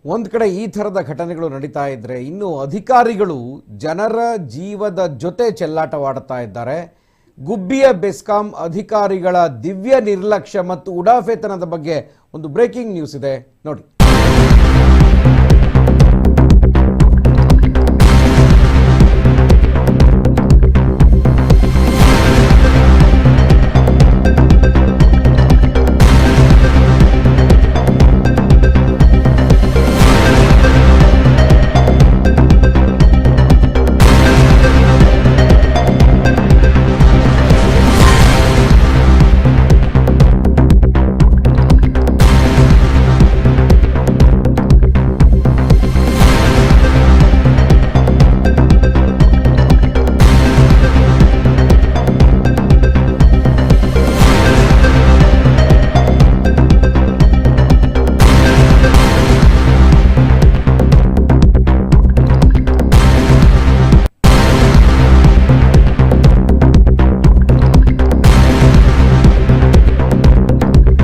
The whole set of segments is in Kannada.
ಒಂದು ಕಡೆ ಈ ಥರದ ಘಟನೆಗಳು ನಡೀತಾ ಇದ್ದರೆ ಇನ್ನು ಅಧಿಕಾರಿಗಳು ಜನರ ಜೀವದ ಜೊತೆ ಚೆಲ್ಲಾಟವಾಡ್ತಾ ಇದ್ದಾರೆ. ಗುಬ್ಬಿಯ ಬೆಸ್ಕಾಂ ಅಧಿಕಾರಿಗಳ ದಿವ್ಯ ನಿರ್ಲಕ್ಷ್ಯ ಮತ್ತು ಉಡಾಫೆತನದ ಬಗ್ಗೆ ಒಂದು ಬ್ರೇಕಿಂಗ್ ನ್ಯೂಸ್ ಇದೆ ನೋಡಿ.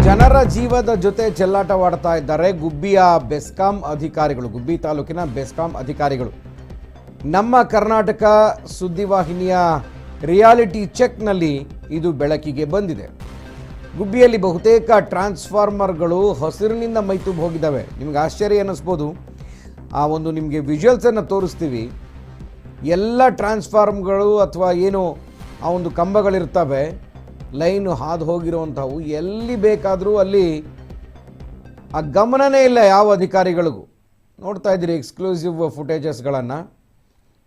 ಜನರ ಜೀವದ ಜೊತೆ ಚೆಲ್ಲಾಟವಾಡ್ತಾ ಇದ್ದಾರೆ ಗುಬ್ಬಿಯ ಬೆಸ್ಕಾಂ ಅಧಿಕಾರಿಗಳು, ಗುಬ್ಬಿ ತಾಲೂಕಿನ ಬೆಸ್ಕಾಂ ಅಧಿಕಾರಿಗಳು. ನಮ್ಮ ಕರ್ನಾಟಕ ಸುದ್ದಿವಾಹಿನಿಯ ರಿಯಾಲಿಟಿ ಚೆಕ್ನಲ್ಲಿ ಇದು ಬೆಳಕಿಗೆ ಬಂದಿದೆ. ಗುಬ್ಬಿಯಲ್ಲಿ ಬಹುತೇಕ ಟ್ರಾನ್ಸ್ಫಾರ್ಮರ್ಗಳು ಹಸಿರಿನಿಂದ ಮೈತುಂಬಿ ಹೋಗಿದ್ದಾವೆ. ನಿಮ್ಗೆ ಆಶ್ಚರ್ಯ ಅನ್ನಿಸ್ಬೋದು. ಆ ಒಂದು ನಿಮಗೆ ವಿಜುವಲ್ಸನ್ನು ತೋರಿಸ್ತೀವಿ. ಎಲ್ಲ ಟ್ರಾನ್ಸ್ಫಾರ್ಮ್ಗಳು ಅಥವಾ ಏನು ಆ ಒಂದು ಕಂಬಗಳಿರ್ತವೆ, ಲೈನು ಹಾದು ಹೋಗಿರುವಂಥವು, ಎಲ್ಲಿ ಬೇಕಾದರೂ ಅಲ್ಲಿ ಆ ಗಮನನೇ ಇಲ್ಲ ಯಾವ ಅಧಿಕಾರಿಗಳಿಗೂ. ನೋಡ್ತಾ ಇದ್ದೀರಿ ಎಕ್ಸ್ಕ್ಲೂಸಿವ್ ಫುಟೇಜಸ್ಗಳನ್ನು.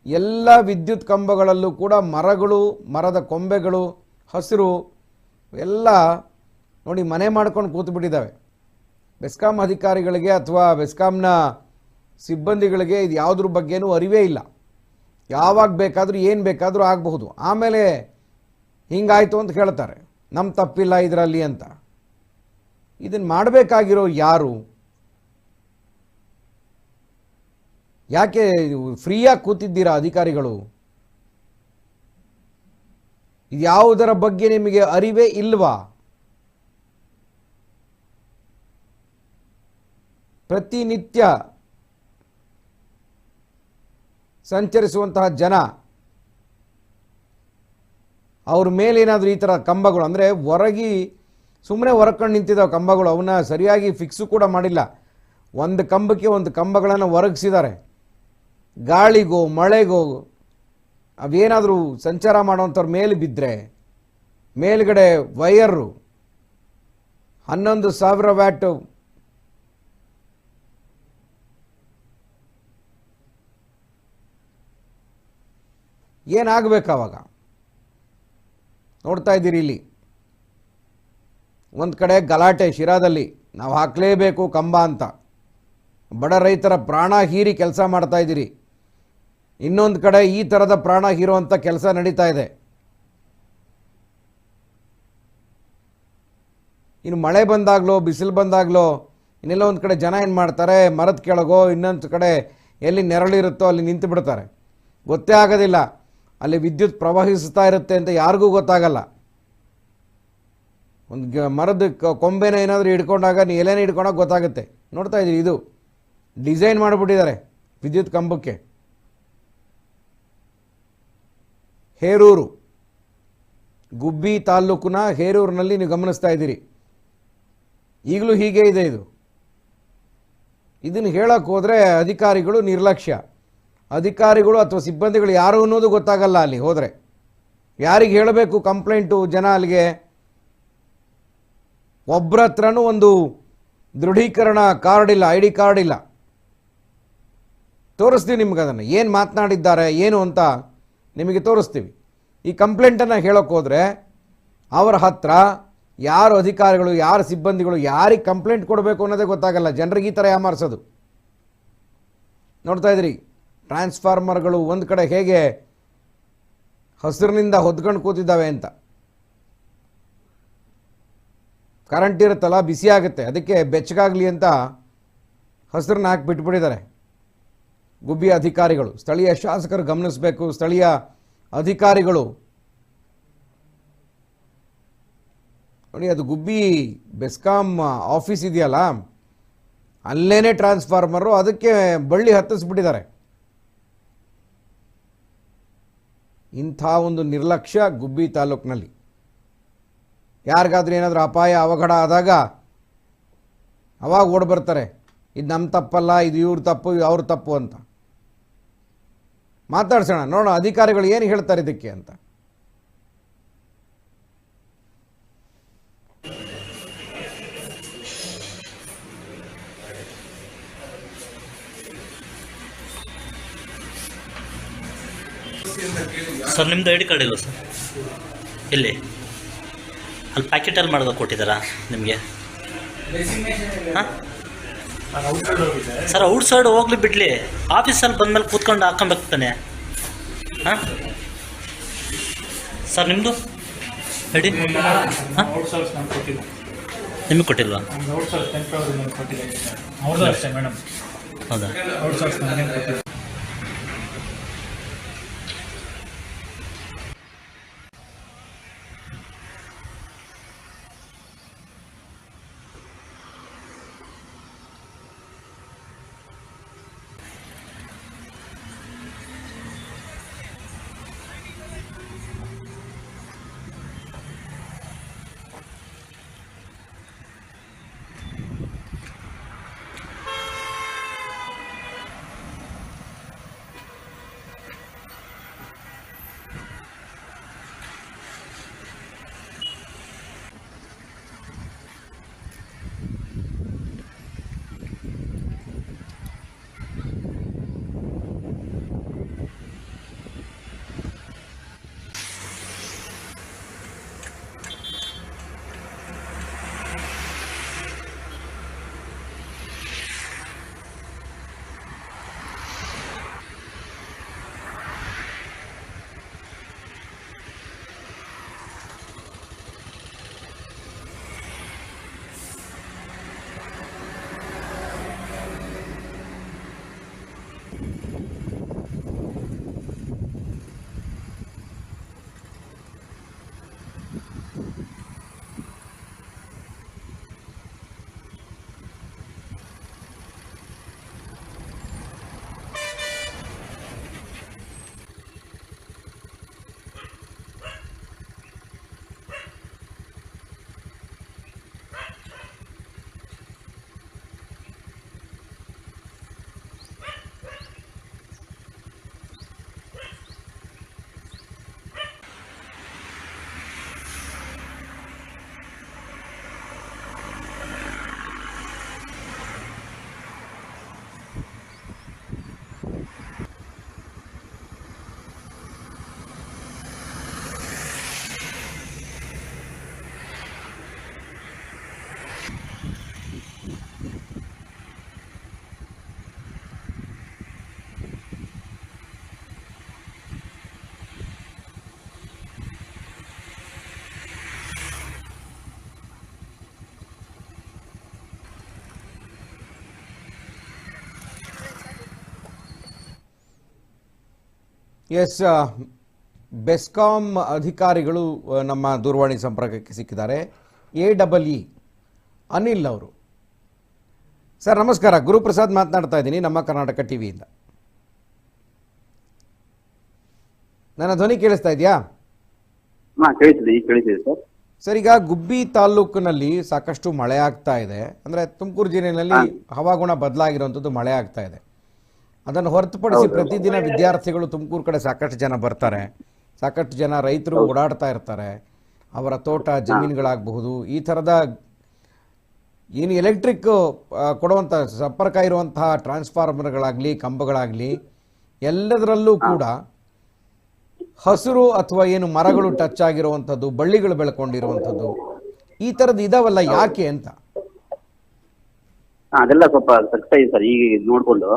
ಎಲ್ಲ ವಿದ್ಯುತ್ ಕಂಬಗಳಲ್ಲೂ ಕೂಡ ಮರಗಳು, ಮರದ ಕೊಂಬೆಗಳು, ಹಸಿರು ಎಲ್ಲ ನೋಡಿ ಮನೆ ಮಾಡ್ಕೊಂಡು ಕೂತ್ಬಿಟ್ಟಿದ್ದಾವೆ. ಬೆಸ್ಕಾಂ ಅಧಿಕಾರಿಗಳಿಗೆ ಅಥವಾ ಬೆಸ್ಕಾಂನ ಸಿಬ್ಬಂದಿಗಳಿಗೆ ಇದು ಯಾವುದ್ರ ಬಗ್ಗೆನೂ ಅರಿವೇ ಇಲ್ಲ. ಯಾವಾಗ ಬೇಕಾದರೂ ಏನು ಬೇಕಾದರೂ ಆಗಬಹುದು. ಆಮೇಲೆ ಹಿಂಗಾಯಿತು ಅಂತ ಹೇಳ್ತಾರೆ, ನಮ್ಮ ತಪ್ಪಿಲ್ಲ ಇದರಲ್ಲಿ ಅಂತ. ಇದನ್ನು ಮಾಡಬೇಕಾಗಿರೋ ಯಾರು? ಯಾಕೆ ಫ್ರೀಯಾಗಿ ಕೂತಿದ್ದೀರಾ ಅಧಿಕಾರಿಗಳು? ಯಾವುದರ ಬಗ್ಗೆ ನಿಮಗೆ ಅರಿವೇ ಇಲ್ವಾ? ಪ್ರತಿನಿತ್ಯ ಸಂಚರಿಸುವಂತಹ ಜನ, ಅವ್ರ ಮೇಲೇನಾದರೂ ಈ ಥರ ಕಂಬಗಳು ಅಂದರೆ ಸುಮ್ಮನೆ ಹೊರಕೊಂಡು ನಿಂತಿದ್ದಾವೆ ಕಂಬಗಳು. ಅವನ್ನ ಸರಿಯಾಗಿ ಫಿಕ್ಸು ಕೂಡ ಮಾಡಿಲ್ಲ. ಒಂದು ಕಂಬಕ್ಕೆ ಒಂದು ಕಂಬಗಳನ್ನು ಒರಗಿಸಿದ್ದಾರೆ. ಗಾಳಿಗೋ ಮಳೆಗೋ ಅವೇನಾದರೂ ಸಂಚಾರ ಮಾಡೋವಂಥವ್ರ ಮೇಲೆ ಬಿದ್ದರೆ ಮೇಲ್ಗಡೆ ವೈಯರು 11,000 ವ್ಯಾಟು ಏನಾಗಬೇಕು ಅವಾಗ? ನೋಡ್ತಾ ಇದ್ದೀರಿ ಇಲ್ಲಿ ಒಂದು ಕಡೆ ಗಲಾಟೆ ಶಿರಾದಲ್ಲಿ, ನಾವು ಹಾಕಲೇಬೇಕು ಕಂಬ ಅಂತ ಬಡ ರೈತರ ಪ್ರಾಣ ಹೀರಿ ಕೆಲಸ ಮಾಡ್ತಾ ಇದ್ದೀರಿ. ಇನ್ನೊಂದು ಕಡೆ ಈ ಥರದ ಪ್ರಾಣ ಹೀರುವಂಥ ಕೆಲಸ ನಡೀತಾ ಇದೆ. ಇನ್ನು ಮಳೆ ಬಂದಾಗಲೋ ಬಿಸಿಲು ಬಂದಾಗಲೋ ಇನ್ನೆಲ್ಲ ಒಂದು ಕಡೆ ಜನ ಏನು ಮಾಡ್ತಾರೆ, ಮರದ ಕೆಳಗೋ ಇನ್ನೊಂದು ಕಡೆ ಎಲ್ಲಿ ನೆರಳಿರುತ್ತೋ ಅಲ್ಲಿ ನಿಂತು ಬಿಡ್ತಾರೆ. ಗೊತ್ತೇ ಆಗೋದಿಲ್ಲ ಅಲ್ಲಿ ವಿದ್ಯುತ್ ಪ್ರವಹಿಸ್ತಾ ಇರುತ್ತೆ ಅಂತ ಯಾರಿಗೂ ಗೊತ್ತಾಗಲ್ಲ. ಒಂದು ಮರದ ಕೊಂಬೆನ ಏನಾದರೂ ಹಿಡ್ಕೊಂಡಾಗ ಎಲೆನ ಹಿಡ್ಕೊಂಡಾಗ ಗೊತ್ತಾಗುತ್ತೆ. ನೋಡ್ತಾ ಇದ್ದೀರಿ, ಇದು ಡಿಸೈನ್ ಮಾಡಿಬಿಟ್ಟಿದ್ದಾರೆ ವಿದ್ಯುತ್ ಕಂಬಕ್ಕೆ. ಹೇರೂರು, ಗುಬ್ಬಿ ತಾಲ್ಲೂಕಿನ ಹೇರೂರಿನಲ್ಲಿ ನೀವು ಗಮನಿಸ್ತಾ ಇದ್ದೀರಿ. ಈಗಲೂ ಹೀಗೆ ಇದೆ ಇದು. ಇದನ್ನು ಹೇಳಕ್ಕೆ ಹೋದರೆ ಅಧಿಕಾರಿಗಳು ನಿರ್ಲಕ್ಷ್ಯ. ಅಧಿಕಾರಿಗಳು ಅಥವಾ ಸಿಬ್ಬಂದಿಗಳು ಯಾರು ಅನ್ನೋದು ಗೊತ್ತಾಗಲ್ಲ. ಅಲ್ಲಿ ಹೋದರೆ ಯಾರಿಗೆ ಹೇಳಬೇಕು ಕಂಪ್ಲೇಂಟು? ಜನ ಅಲ್ಲಿಗೆ ಒಬ್ಬರ ಹತ್ರನೂ ಒಂದು ದೃಢೀಕರಣ ಕಾರ್ಡ್ ಇಲ್ಲ, ID ಕಾರ್ಡ್ ಇಲ್ಲ. ತೋರಿಸ್ತೀವಿ ನಿಮ್ಗೆ ಅದನ್ನು, ಏನು ಮಾತನಾಡಿದ್ದಾರೆ ಏನು ಅಂತ ನಿಮಗೆ ತೋರಿಸ್ತೀವಿ. ಈ ಕಂಪ್ಲೇಂಟನ್ನು ಹೇಳೋಕ್ಕೆ ಹೋದರೆ ಅವರ ಹತ್ರ ಯಾರು ಅಧಿಕಾರಿಗಳು, ಯಾರು ಸಿಬ್ಬಂದಿಗಳು, ಯಾರಿಗೆ ಕಂಪ್ಲೇಂಟ್ ಕೊಡಬೇಕು ಅನ್ನೋದೇ ಗೊತ್ತಾಗಲ್ಲ. ಜನರಿಗೆ ಈ ಥರ ಯಾಮಾರಿಸೋದು. ನೋಡ್ತಾ ಇದ್ರಿ ಟ್ರಾನ್ಸ್ಫಾರ್ಮರ್ಗಳು ಒಂದು ಕಡೆ ಹೇಗೆ ಹಸಿರಿನಿಂದ ಹೊದ್ಕೊಂಡು ಕೂತಿದ್ದಾವೆ ಅಂತ. ಕರೆಂಟ್ ಇರುತ್ತಲ್ಲ, ಬಿಸಿ ಆಗುತ್ತೆ, ಅದಕ್ಕೆ ಬೆಚ್ಚಗಾಗಲಿ ಅಂತ ಹಸಿರನ್ನ ಹಾಕಿ ಬಿಟ್ಬಿಟ್ಟಿದ್ದಾರೆ ಗುಬ್ಬಿ ಅಧಿಕಾರಿಗಳು. ಸ್ಥಳೀಯ ಶಾಸಕರು ಗಮನಿಸಬೇಕು, ಸ್ಥಳೀಯ ಅಧಿಕಾರಿಗಳು ನೋಡಿ. ಅದು ಗುಬ್ಬಿ ಬೆಸ್ಕಾಂ ಆಫೀಸ್ ಇದೆಯಲ್ಲ, ಅಲ್ಲೇನೆ ಟ್ರಾನ್ಸ್ಫಾರ್ಮರು, ಅದಕ್ಕೆ ಬಳ್ಳಿ ಹತ್ತಿಸ್ಬಿಟ್ಟಿದ್ದಾರೆ. ಇಂಥ ಒಂದು ನಿರ್ಲಕ್ಷ್ಯ ಗುಬ್ಬಿ ತಾಲೂಕಿನಲ್ಲಿ. ಯಾರಿಗಾದ್ರೂ ಏನಾದರೂ ಅಪಾಯ ಅವಘಡ ಆದಾಗ ಅವಾಗ ಓಡಿ ಬರ್ತಾರೆ, ಇದು ನಮ್ಮ ತಪ್ಪಲ್ಲ, ಇದು ಇವ್ರ ತಪ್ಪು, ಅವ್ರ ತಪ್ಪು ಅಂತ. ಮಾತಾಡ್ಸೋಣ, ನೋಡೋಣ ಅಧಿಕಾರಿಗಳು ಏನು ಹೇಳ್ತಾರೆ ಇದಕ್ಕೆ ಅಂತ. ಸರ್ ನಿಮ್ಮದು ಐ ಡಿ ಕಾರ್ಡ್ ಇಲ್ಲ ಸರ್? ಇಲ್ಲಿ ಅಲ್ಲಿ ಪ್ಯಾಕೆಟಲ್ಲಿ ಮಾಡೋದು ಕೊಟ್ಟಿದ್ದಾರಾ ನಿಮಗೆ? ಹಾಂ ಸರ್, ಔಟ್ ಸೈಡ್ ಹೋಗ್ಲಿ ಬಿಡಲಿ, ಆಫೀಸಲ್ಲಿ ಬಂದಮೇಲೆ ಕೂತ್ಕೊಂಡು ಹಾಕ್ಕೊಬೇಕು ತಾನೆ. ಹಾಂ ಸರ್ ನಿಮ್ಮದು ಐ ಡಿ? ಹಾಂ ನಿಮಗೆ ಕೊಟ್ಟಿಲ್ವಾ? ಹೌದಾ? ಎಸ್, ಬೆಸ್ಕಾಂ ಅಧಿಕಾರಿಗಳು ನಮ್ಮ ದೂರವಾಣಿ ಸಂಪರ್ಕಕ್ಕೆ ಸಿಕ್ಕಿದ್ದಾರೆ. AEE ಅನಿಲ್ ಅವರು. ಸರ್ ನಮಸ್ಕಾರ, ಗುರುಪ್ರಸಾದ್ ಮಾತನಾಡ್ತಾ ಇದ್ದೀನಿ ನಮ್ಮ ಕರ್ನಾಟಕ ಟಿವಿಯಿಂದ. ನನ್ನ ಧ್ವನಿ ಕೇಳಿಸ್ತಾ ಇದೆಯಾ? ಸರ್, ಈಗ ಗುಬ್ಬಿ ತಾಲೂಕಿನಲ್ಲಿ ಸಾಕಷ್ಟು ಮಳೆ ಆಗ್ತಾ ಇದೆ. ಅಂದರೆ ತುಮಕೂರು ಜಿಲ್ಲೆಯಲ್ಲಿ ಹವಾಗುಣ ಬದಲಾಗಿರುವಂಥದ್ದು ಮಳೆ ಆಗ್ತಾ ಇದೆ. ಅದನ್ನು ಹೊರತುಪಡಿಸಿ ಪ್ರತಿದಿನ ವಿದ್ಯಾರ್ಥಿಗಳು ತುಮಕೂರು ಕಡೆ ಸಾಕಷ್ಟು ಜನ ಬರ್ತಾರೆ, ಸಾಕಷ್ಟು ಜನ ರೈತರು ಓಡಾಡ್ತಾ ಇರ್ತಾರೆ. ಅವರ ತೋಟ ಜಮೀನುಗಳಾಗಬಹುದು, ಈ ಥರದ ಏನು ಎಲೆಕ್ಟ್ರಿಕ್ ಕೊಡುವಂಥ ಸಂಪರ್ಕ ಇರುವಂತಹ ಟ್ರಾನ್ಸ್ಫಾರ್ಮರ್ಗಳಾಗಲಿ ಕಂಬಗಳಾಗಲಿ ಎಲ್ಲದರಲ್ಲೂ ಕೂಡ ಹಸಿರು ಅಥವಾ ಏನು ಮರಗಳು ಟಚ್ ಆಗಿರುವಂಥದ್ದು, ಬಳ್ಳಿಗಳು ಬೆಳ್ಕೊಂಡಿರುವಂಥದ್ದು ಈ ಥರದ್ದು ಇದಾವಲ್ಲ, ಯಾಕೆ ಅಂತ? ಅದೆಲ್ಲ ಸ್ವಲ್ಪ ಸಕ್ತಾ ಇದೆ ಸರ್, ಈಗ ನೋಡ್ಕೊಂಡು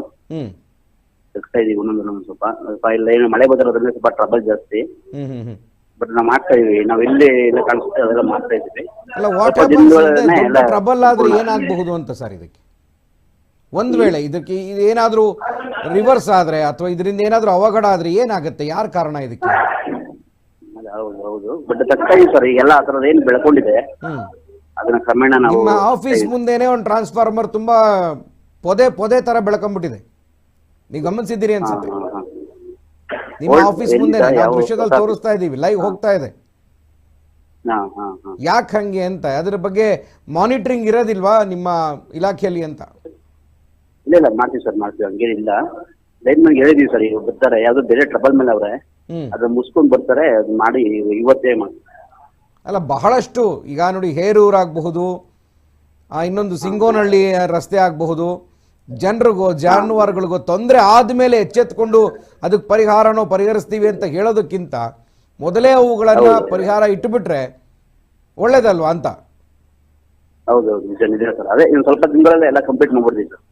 ಸಕ್ತಾ ಇದೀವಿ. ಒಂದೊಂದು ಸ್ವಲ್ಪ ಇಲ್ಲ, ಏನು ಮಳೆ ಬದಲಾದ್ರೆ ಸ್ವಲ್ಪ ಟ್ರಬಲ್ ಜಾಸ್ತಿ. ಬಟ್ ನಾವು ಮಾಡ್ತಾ ಇದೀವಿ, ನಾವ್ ಎಲ್ಲಿ ಎಲ್ಲ ಕಾಣಿಸುತ್ತೆ ಅದೆಲ್ಲ ಮಾಡ್ತಾ ಇದೀವಿ. ಟ್ರಬಲ್ ಆದ್ರೆ ಏನಾಗಬಹುದು ಅಂತ ಸರ್ ಇದಕ್ಕೆ? ಒಂದ್ ವೇಳೆ ಇದಕ್ಕೆ ಏನಾದ್ರೂ ರಿವರ್ಸ್ ಆದ್ರೆ ಅಥವಾ ಇದರಿಂದ ಏನಾದ್ರೂ ಅವಘಡ ಆದ್ರೆ ಏನಾಗುತ್ತೆ? ಯಾರ ಕಾರಣ ಇದಕ್ಕೆ? ಹೌದು ಹೌದು, ಬಟ್ ಸಕ್ತಾ ಇದೆ ಸರ್, ಈಗೆಲ್ಲ ಆ ಥರದ್ದು ಏನು ಬೆಳ್ಕೊಂಡಿದೆ ಅದನ್ನ ಕ್ರಮೇಣ ನಾವು ನಿಮ್ಮ ಆಫೀಸ್ ಮುಂದೆನೆ ಒಂದು ಟ್ರಾನ್ಸ್ಫಾರ್ಮರ್ ತುಂಬಾ ಪೊದೆ ಥರ ಬೆಳ್ಕೊಂಬಿಟ್ಟಿದೆ. ನೀವು ಗಮನಿಸಿದ್ದೀರಿ ಅನ್ಸುತ್ತೆ. ನಿಮ್ಮ Old ಆಫೀಸ್ ಎಲ್ಲಿಂದ ಮುಂದೆ ನಾವು ಯಾವ ದೃಶ್ಯದಲ್ಲಿ ಹೊಸ- ತೋರಿಸ್ತಾ ಇದ್ದೀವಿ, ಲೈವ್ ಹೋಗ್ತಾ ಇದೆ. ಯಾಕೆ ಹಂಗೆ ಅಂತ ಅದ್ರ ಬಗ್ಗೆ ಮಾನಿಟರಿಂಗ್ ಇರೋದಿಲ್ವಾ ನಿಮ್ಮ ಇಲಾಖೆಯಲ್ಲಿ ಅಂತ? ಇಲ್ಲ ಮಾಡ್ತೀವಿ ಸರ್, ಮಾಡ್ತೀವಿ, ಹಂಗೇನಿಲ್ಲ. ಲೈನ್ ಮ್ಯಾನ್ ಹೇಳಿದೀವಿ ಸರ್, ಈಗ ಬರ್ತಾರೆ, ಯಾವ್ದೋ ಬೇರೆ ಟ್ರಬಲ್ ಮೇಲೆ ಅವ್ರೆ, ಅದನ್ನ ಮುಸ್ಕೊಂಡ್ ಬರ್ತಾರೆ, ಅದ್ ಮಾಡಿ ಇವತ್ತೇ ಮಾಡಿ. ಅಲ್ಲ, ಬಹಳಷ್ಟು ಈಗ ನೋಡಿ, ಹೇರೂರು ಆಗಬಹುದು, ಇನ್ನೊಂದು ಸಿಂಗೋನಹಳ್ಳಿ ರಸ್ತೆ ಆಗಬಹುದು, ಜನರಿಗೋ ಜಾನುವಾರುಗಳಿಗೋ ತೊಂದರೆ ಆದಮೇಲೆ ಎಚ್ಚೆತ್ಕೊಂಡು ಅದಕ್ಕೆ ಪರಿಹರಿಸ್ತೀವಿ ಅಂತ ಹೇಳೋದಕ್ಕಿಂತ ಮೊದಲೇ ಅವುಗಳನ್ನ ಪರಿಹಾರ ಇಟ್ಟುಬಿಟ್ರೆ ಒಳ್ಳೇದಲ್ವಾ ಅಂತ. ಹೌದೌದು, ನಿಜ ಸರ್. ಅದೇ ಇನ್ನು ಸ್ವಲ್ಪ ದಿನಗಳಲ್ಲೇ ಎಲ್ಲ ಕಂಪ್ಲೀಟ್ ಮಾಡ್ಬಿಡ್ತೀವಿ ಸರ್.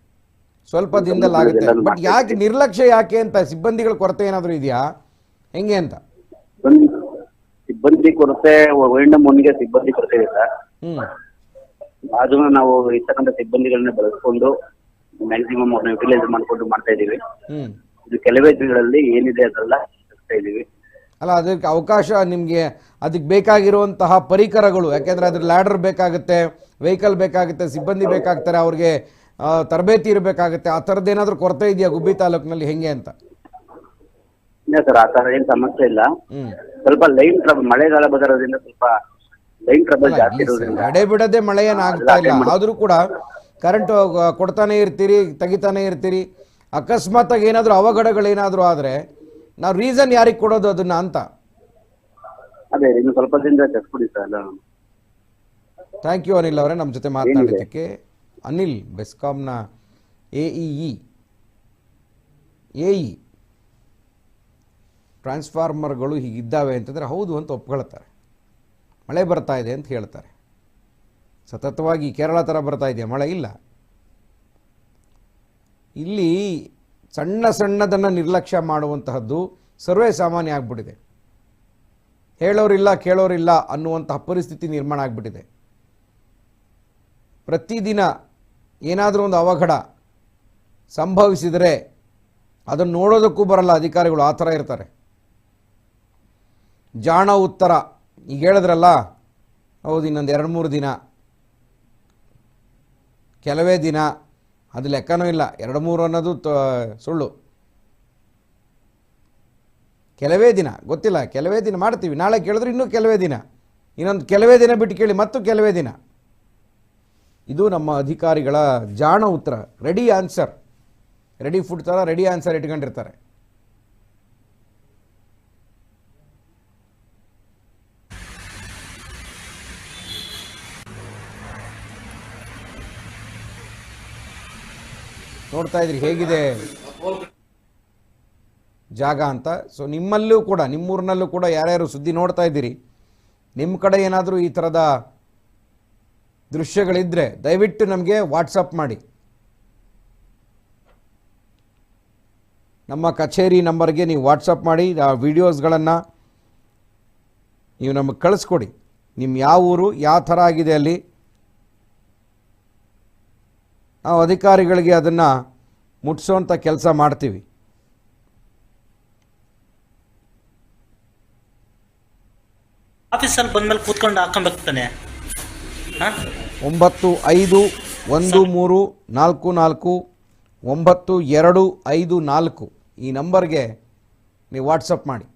ಸ್ವಲ್ಪ ದಿನದಲ್ಲಿ ಆಗುತ್ತೆ. ಬಟ್ ಯಾಕೆ ನಿರ್ಲಕ್ಷ್ಯ ಯಾಕೆ ಅಂತ? ಸಿಬ್ಬಂದಿಗಳ ಕೊರತೆ ಏನಾದರೂ ಇದೆಯಾ, ಹೆಂಗೆ ಅಂತ? ಸಿಬ್ಬಂದಿ ಕೊರತೆ, ಒಳ್ಳೆ ಸಿಬ್ಬಂದಿ ಕೊರತೆ ಇದೆ ಸರ್. ಅದನ್ನು ನಾವು ಇರ್ತಕ್ಕಂಥ ಸಿಬ್ಬಂದಿಗಳನ್ನ ಬಳಸ್ಕೊಂಡು ಮ್ಯಾಕ್ಸಿಮಮ್ ಅವ್ರನ್ನ ಯುಟಿಲೈಸ್ ಮಾಡ್ಕೊಂಡು ಮಾಡ್ತಾ ಇದೀವಿ. ಇದು ಕೆಲವೇ ದಿನಗಳಲ್ಲಿ ಏನಿದೆ ಅದೆಲ್ಲ ಮಾಡ್ತಾ ಇದೀವಿ. ಅಲ್ಲ, ಅದಕ್ಕೆ ಅವಕಾಶ ನಿಮಗೆ, ಅದಕ್ಕೆ ಬೇಕಾಗಿರುವಂತಹ ಪರಿಕರಗಳು, ಯಾಕೆಂದ್ರೆ ಅದ್ರ ಲ್ಯಾಡರ್ ಬೇಕಾಗುತ್ತೆ, ವೆಹಿಕಲ್ ಬೇಕಾಗುತ್ತೆ, ಸಿಬ್ಬಂದಿ ಬೇಕಾಗ್ತಾರೆ, ಅವ್ರಿಗೆ ತರಬೇತಿ ಇರಬೇಕಾಗುತ್ತೆ. ಆ ಥರದ್ದೇನಾದ್ರೂ ಕೊರತೆ ಇದೆಯಾ ಗುಬ್ಬಿ ತಾಲೂಕಿನಲ್ಲಿ, ಹೆಂಗೆ ಅಂತ? ಇಲ್ಲ ಸರ್, ಆ ಥರ ಏನು ಸಮಸ್ಯೆ ಇಲ್ಲ. ಸ್ವಲ್ಪ ಲೈನ್ ಟ್ರಬಲ್, ಮಳೆಗಾಲ ಬರೋದ್ರಿಂದ ಸ್ವಲ್ಪ ಲೈನ್ ಟ್ರಬಲ್ ಜಾಸ್ತಿ ಇರೋದ್ರಿಂದ ಎಡೆ ಬಿಡದೆ ಮಳೆ ಏನಾಗ್ತಾ ಇಲ್ಲ, ಆದರೂ ಕೂಡ ಕರೆಂಟ್ ಕೊಡ್ತಾನೆ ಇರ್ತೀರಿ, ತೆಗಿತಾನೆ ಇರ್ತೀರಿ. ಅಕಸ್ಮಾತ್ ಆಗಿ ಏನಾದರೂ ಅವಘಡಗಳೇನಾದರೂ ಆದರೆ ನಾವು ರೀಸನ್ ಯಾರಿಗೆ ಕೊಡೋದು ಅದನ್ನ ಅಂತ? ಅದೇ ಇನ್ನು ಸ್ವಲ್ಪ ದಿನದ ಕಟ್ಕೊಡಿ ಸರ್. ಥ್ಯಾಂಕ್ ಯು ಅನಿಲ್ ಅವರೇ, ನಮ್ಮ ಜೊತೆ ಮಾತನಾಡಿದ್ದಕ್ಕೆ. ಅನಿಲ್, ಬೆಸ್ಕಾಂನ ಎಇಇ ಟ್ರಾನ್ಸ್ಫಾರ್ಮರ್ಗಳು ಹೀಗಿದ್ದಾವೆ ಅಂತಂದರೆ ಹೌದು ಅಂತ ಒಪ್ಕೊಳ್ತಾರೆ. ಮಳೆ ಬರ್ತಾ ಇದೆ ಅಂತ ಹೇಳ್ತಾರೆ. ಸತತವಾಗಿ ಕೇರಳ ಥರ ಬರ್ತಾ ಇದೆಯಾ ಮಳೆ? ಇಲ್ಲ. ಇಲ್ಲಿ ಸಣ್ಣ ಸಣ್ಣದನ್ನು ನಿರ್ಲಕ್ಷ್ಯ ಮಾಡುವಂತಹದ್ದು ಸರ್ವೇ ಸಾಮಾನ್ಯ ಆಗಿಬಿಟ್ಟಿದೆ. ಹೇಳೋರಿಲ್ಲ ಕೇಳೋರಿಲ್ಲ ಅನ್ನುವಂತಹ ಪರಿಸ್ಥಿತಿ ನಿರ್ಮಾಣ ಆಗಿಬಿಟ್ಟಿದೆ. ಪ್ರತಿದಿನ ಏನಾದರೂ ಒಂದು ಅವಘಡ ಸಂಭವಿಸಿದರೆ ಅದನ್ನು ನೋಡೋದಕ್ಕೂ ಬರಲ್ಲ ಅಧಿಕಾರಿಗಳು, ಆ ಥರ ಇರ್ತಾರೆ. ಜಾಣ ಉತ್ತರ, ಈಗ ಹೇಳಿದ್ರಲ್ಲ, ಹೌದು ಇನ್ನೊಂದು 2-3 ದಿನ, ಕೆಲವೇ ದಿನ, ಅದು ಲೆಕ್ಕನೂ ಇಲ್ಲ. 2-3 ಅನ್ನೋದು ಸುಳ್ಳು. ಕೆಲವೇ ದಿನ ಗೊತ್ತಿಲ್ಲ, ಕೆಲವೇ ದಿನ ಮಾಡ್ತೀವಿ, ನಾಳೆ ಕೇಳಿದ್ರೆ ಇನ್ನೂ ಕೆಲವೇ ದಿನ, ಇನ್ನೊಂದು ಕೆಲವೇ ದಿನ ಬಿಟ್ಟು ಕೇಳಿ ಮತ್ತು ಕೆಲವೇ ದಿನ. ಇದು ನಮ್ಮ ಅಧಿಕಾರಿಗಳ ಜಾಣ ಉತ್ತರ, ರೆಡಿ ಆನ್ಸರ್, ರೆಡಿ ಫುಡ್ ಥರ ರೆಡಿ ಆನ್ಸರ್ ಇಟ್ಕೊಂಡಿರ್ತಾರೆ. ನೋಡ್ತಾ ಇದ್ರಿ ಹೇಗಿದೆ ಜಾಗ ಅಂತ. ಸೊ ನಿಮ್ಮಲ್ಲೂ ಕೂಡ, ನಿಮ್ಮೂರಿನಲ್ಲೂ ಕೂಡ ಯಾರ್ಯಾರು ಸುದ್ದಿ ನೋಡ್ತಾ ಇದ್ದೀರಿ, ನಿಮ್ಮ ಕಡೆ ಏನಾದರೂ ಈ ಥರದ ದೃಶ್ಯಗಳಿದ್ದರೆ ದಯವಿಟ್ಟು ನಮಗೆ ವಾಟ್ಸಪ್ ಮಾಡಿ. ನಮ್ಮ ಕಚೇರಿ ನಂಬರ್ಗೆ ನೀವು ವಾಟ್ಸಪ್ ಮಾಡಿ ಆ ವಿಡಿಯೋಸ್ಗಳನ್ನು ನೀವು ನಮಗೆ ಕಳಿಸ್ಕೊಡಿ. ನಿಮ್ಮ ಯಾವ ಊರು, ಯಾವ ಥರ ಆಗಿದೆ ಅಲ್ಲಿ, ನಾವು ಅಧಿಕಾರಿಗಳಿಗೆ ಅದನ್ನು ಮುಟ್ಸೋಂಥ ಕೆಲಸ ಮಾಡ್ತೀವಿ. ಆಫೀಸಲ್ಲಿ ಬಂದ್ಮೇಲೆ ಕೂತ್ಕೊಂಡು ಹಾಕೊಬೇಕು ತಾನೆ. 9513449254 ಈ ನಂಬರ್ಗೆ ನೀವು ವಾಟ್ಸಪ್ ಮಾಡಿ.